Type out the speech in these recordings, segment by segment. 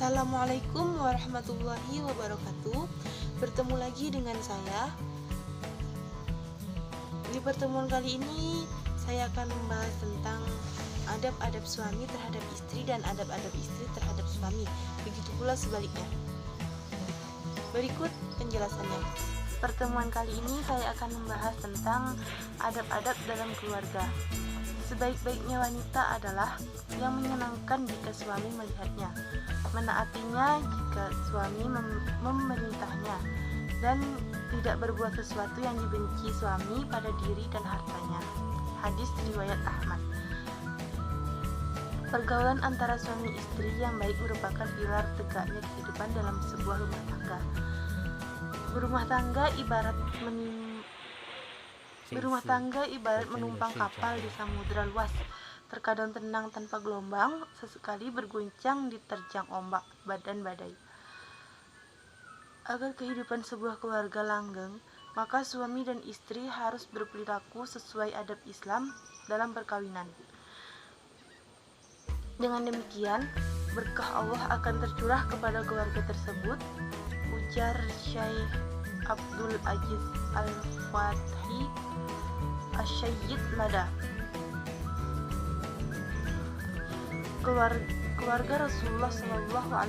Assalamualaikum warahmatullahi wabarakatuh. Bertemu lagi dengan saya. Di pertemuan kali ini saya akan membahas tentang adab-adab suami terhadap istri dan adab-adab istri terhadap suami. Begitu pula sebaliknya. Berikut penjelasannya. Pertemuan kali ini saya akan membahas tentang adab-adab dalam keluarga. Sebaik-baiknya wanita adalah yang menyenangkan jika suami melihatnya, menaatinya jika suami memerintahnya, dan tidak berbuat sesuatu yang dibenci suami pada diri dan hartanya. Hadis riwayat Ahmad. Pergaulan antara suami istri yang baik merupakan pilar tegaknya kehidupan dalam sebuah rumah tangga. Berumah tangga ibarat menumpang kapal di samudera luas. Terkadang tenang tanpa gelombang, sesekali berguncang diterjang ombak dan badai. Agar kehidupan sebuah keluarga langgeng, maka suami dan istri harus berperilaku sesuai adab Islam dalam perkawinan. Dengan demikian, berkah Allah akan tercurah kepada keluarga tersebut, ujar Syekh Abdul Aziz Al-Fathi Asy-Syayyid Mada. Keluarga Rasulullah SAW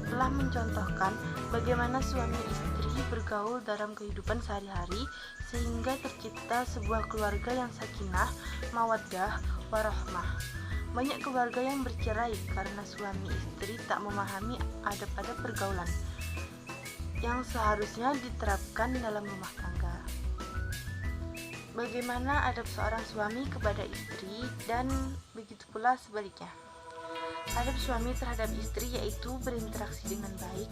telah mencontohkan bagaimana suami istri bergaul dalam kehidupan sehari-hari sehingga tercipta sebuah keluarga yang sakinah, mawaddah, warahmah. Banyak keluarga yang bercerai karena suami istri tak memahami adab-adab pergaulan yang seharusnya diterapkan dalam rumah tangga. Bagaimana adab seorang suami kepada istri dan begitu pula sebaliknya. Adab suami terhadap istri yaitu berinteraksi dengan baik,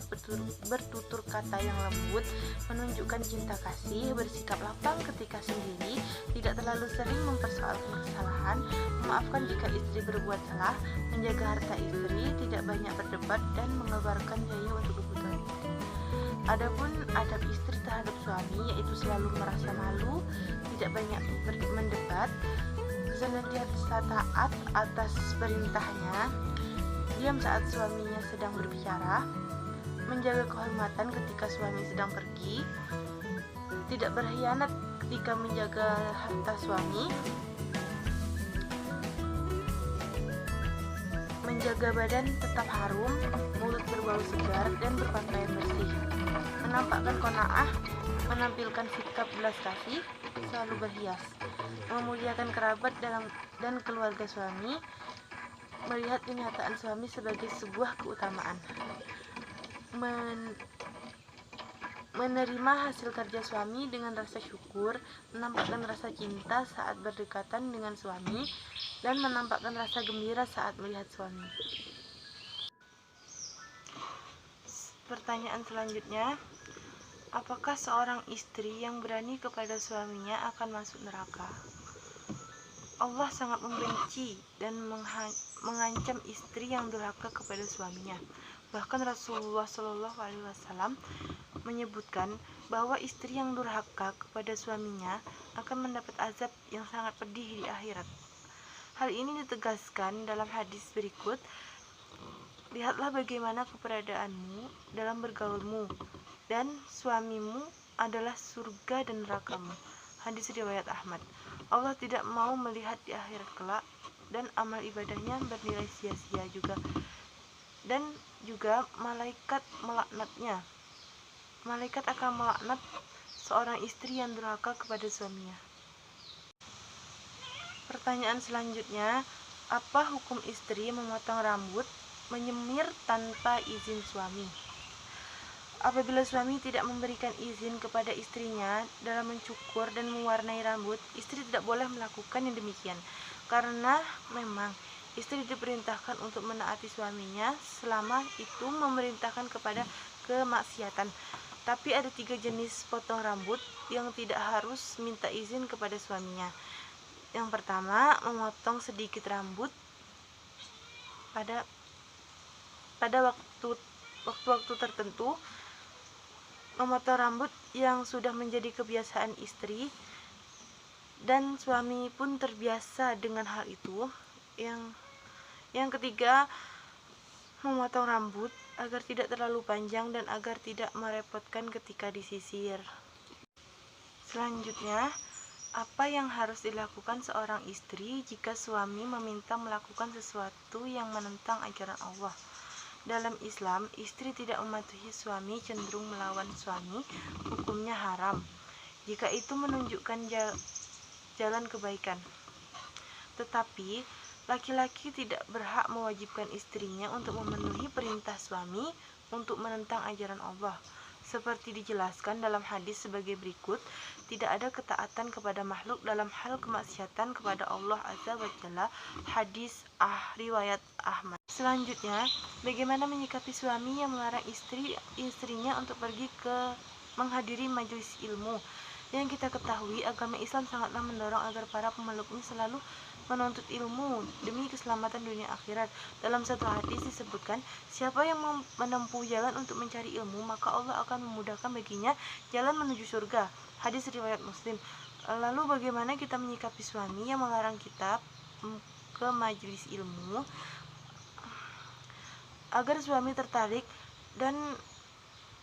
bertutur kata yang lembut, menunjukkan cinta kasih, bersikap lapang ketika sendiri, tidak terlalu sering mempersoalkan kesalahan, memaafkan jika istri berbuat salah, menjaga harta istri, tidak banyak berdebat dan mengeluarkan biaya untuk kebutuhan istri. Adapun adab istri terhadap suami yaitu selalu merasa malu, tidak banyak mendebat, senantiasa taat atas perintahnya, diam saat suaminya sedang berbicara, menjaga kehormatan ketika suami sedang pergi, tidak berkhianat ketika menjaga harta suami, menjaga badan tetap harum, mulut berbau segar dan berpakaian bersih, menampakkan qanaah, menampilkan sikap belas kasih, selalu berhias, memuliakan kerabat dan keluarga suami, melihat kenyataan suami sebagai sebuah keutamaan, menerima hasil kerja suami dengan rasa syukur, menampakkan rasa cinta saat berdekatan dengan suami, dan menampakkan rasa gembira saat melihat suami. Pertanyaan selanjutnya, apakah seorang istri yang berani kepada suaminya akan masuk neraka? Allah sangat membenci dan mengancam istri yang durhaka kepada suaminya. Bahkan Rasulullah SAW menyebutkan bahwa istri yang durhaka kepada suaminya akan mendapat azab yang sangat pedih di akhirat. Hal ini ditegaskan dalam hadis berikut, lihatlah bagaimana keberadaanmu dalam bergaulmu, dan suamimu adalah surga dan nerakamu. Hadis riwayat Ahmad. Allah tidak mau melihat di akhirat kelak dan amal ibadahnya bernilai sia-sia juga. Dan juga malaikat melaknatnya. Malaikat akan melaknat seorang istri yang durhaka kepada suaminya. Pertanyaan selanjutnya, apa hukum istri memotong rambut, menyemir tanpa izin suami? Apabila suami tidak memberikan izin kepada istrinya dalam mencukur dan mewarnai rambut, istri tidak boleh melakukan yang demikian, karena memang istri diperintahkan untuk menaati suaminya selama itu memerintahkan kepada kemaksiatan. Tapi ada 3 jenis potong rambut yang tidak harus minta izin kepada suaminya. Yang pertama, memotong sedikit rambut pada waktu tertentu, memotong rambut yang sudah menjadi kebiasaan istri dan suami pun terbiasa dengan hal itu. Yang ketiga, memotong rambut agar tidak terlalu panjang dan agar tidak merepotkan ketika disisir. Selanjutnya, apa yang harus dilakukan seorang istri jika suami meminta melakukan sesuatu yang menentang ajaran Allah? Dalam Islam, istri tidak mematuhi suami cenderung melawan suami, hukumnya haram jika itu menunjukkan jalan kebaikan. Tetapi, laki-laki tidak berhak mewajibkan istrinya untuk memenuhi perintah suami untuk menentang ajaran Allah. Seperti dijelaskan dalam hadis sebagai berikut, tidak ada ketaatan kepada makhluk dalam hal kemaksiatan kepada Allah Azza wa Jalla. Hadis riwayat Ahmad. Selanjutnya, bagaimana menyikapi suami yang melarang istrinya untuk pergi menghadiri majelis ilmu? Yang kita ketahui, agama Islam sangatlah mendorong agar para pemeluknya selalu menuntut ilmu demi keselamatan dunia akhirat. Dalam satu hadis disebutkan, siapa yang menempuh jalan untuk mencari ilmu, maka Allah akan memudahkan baginya jalan menuju surga. Hadis riwayat Muslim. Lalu bagaimana kita menyikapi suami yang melarang kita ke majelis ilmu? Agar suami tertarik dan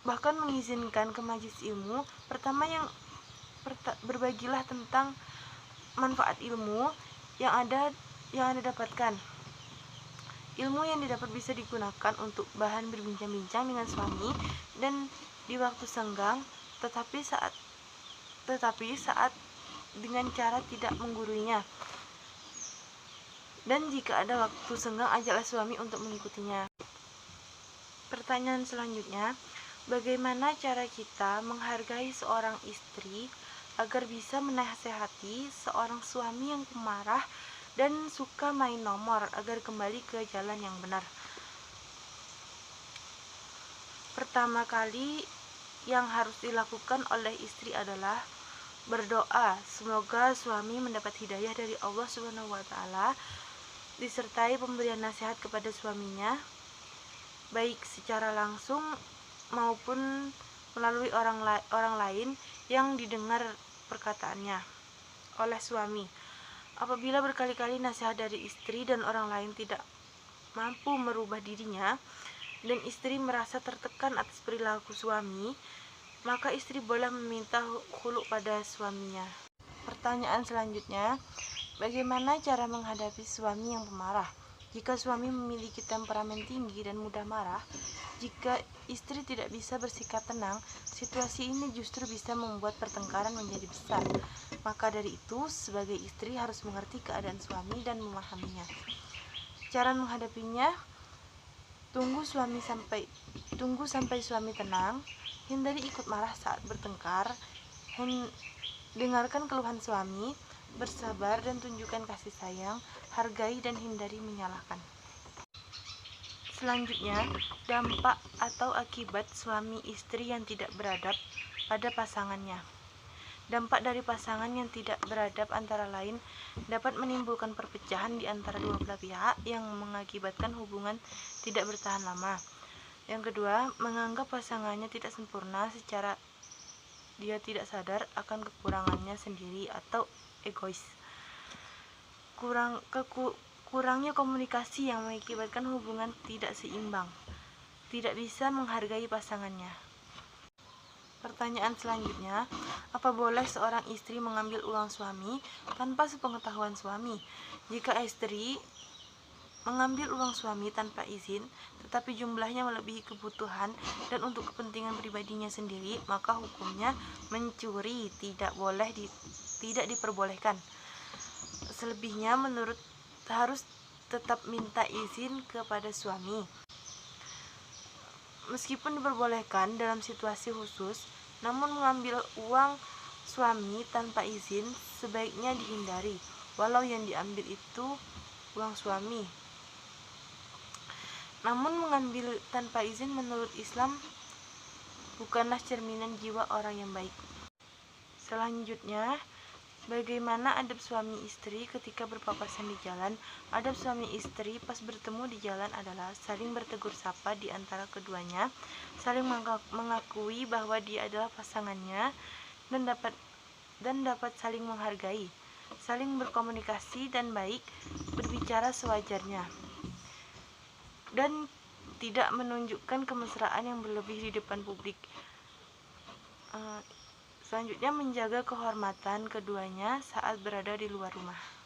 bahkan mengizinkan ke majelis ilmu, pertama berbagilah tentang manfaat ilmu yang Anda dapatkan. Ilmu yang didapat bisa digunakan untuk bahan berbincang-bincang dengan suami dan di waktu senggang, tetapi saat dengan cara tidak mengguruinya. Dan jika ada waktu senggang, ajaklah suami untuk mengikutinya. Pertanyaan selanjutnya, bagaimana cara kita menghargai seorang istri agar bisa menasehati seorang suami yang pemarah dan suka main nomor agar kembali ke jalan yang benar? Pertama kali yang harus dilakukan oleh istri adalah berdoa semoga suami mendapat hidayah dari Allah Subhanahu wa taala, disertai pemberian nasihat kepada suaminya baik secara langsung maupun melalui orang lain yang didengar perkataannya oleh suami. Apabila berkali-kali nasihat dari istri dan orang lain tidak mampu merubah dirinya dan istri merasa tertekan atas perilaku suami, maka istri boleh meminta khulu pada suaminya. Pertanyaan selanjutnya, bagaimana cara menghadapi suami yang pemarah? Jika suami memiliki temperamen tinggi dan mudah marah, jika istri tidak bisa bersikap tenang, situasi ini justru bisa membuat pertengkaran menjadi besar. Maka dari itu, sebagai istri harus mengerti keadaan suami dan memahaminya. Cara menghadapinya, tunggu sampai suami tenang, hindari ikut marah saat bertengkar, dengarkan keluhan suami, bersabar dan tunjukkan kasih sayang, hargai dan hindari menyalahkan. Selanjutnya, dampak atau akibat suami istri yang tidak beradab pada pasangannya. Dampak dari pasangan yang tidak beradab antara lain dapat menimbulkan perpecahan di antara dua belah pihak yang mengakibatkan hubungan tidak bertahan lama. Yang kedua, menganggap pasangannya tidak sempurna secara dia tidak sadar akan kekurangannya sendiri atau egois. Kurangnya komunikasi yang mengakibatkan hubungan tidak seimbang, tidak bisa menghargai pasangannya. Pertanyaan selanjutnya, apa boleh seorang istri mengambil uang suami tanpa sepengetahuan suami? Jika istri mengambil uang suami tanpa izin, tetapi jumlahnya melebihi kebutuhan dan untuk kepentingan pribadinya sendiri, maka hukumnya mencuri, tidak diperbolehkan. Selebihnya harus tetap minta izin kepada suami. Meskipun diperbolehkan dalam situasi khusus, namun mengambil uang suami tanpa izin sebaiknya dihindari, walau yang diambil itu uang suami. Namun mengambil tanpa izin menurut Islam bukanlah cerminan jiwa orang yang baik. Selanjutnya, bagaimana adab suami istri ketika berpapasan di jalan? Adab suami istri pas bertemu di jalan adalah saling bertegur sapa di antara keduanya, saling mengakui bahwa dia adalah pasangannya, dan dapat saling menghargai, saling berkomunikasi dan baik berbicara sewajarnya, dan tidak menunjukkan kemesraan yang berlebih di depan publik. Selanjutnya, menjaga kehormatan keduanya saat berada di luar rumah.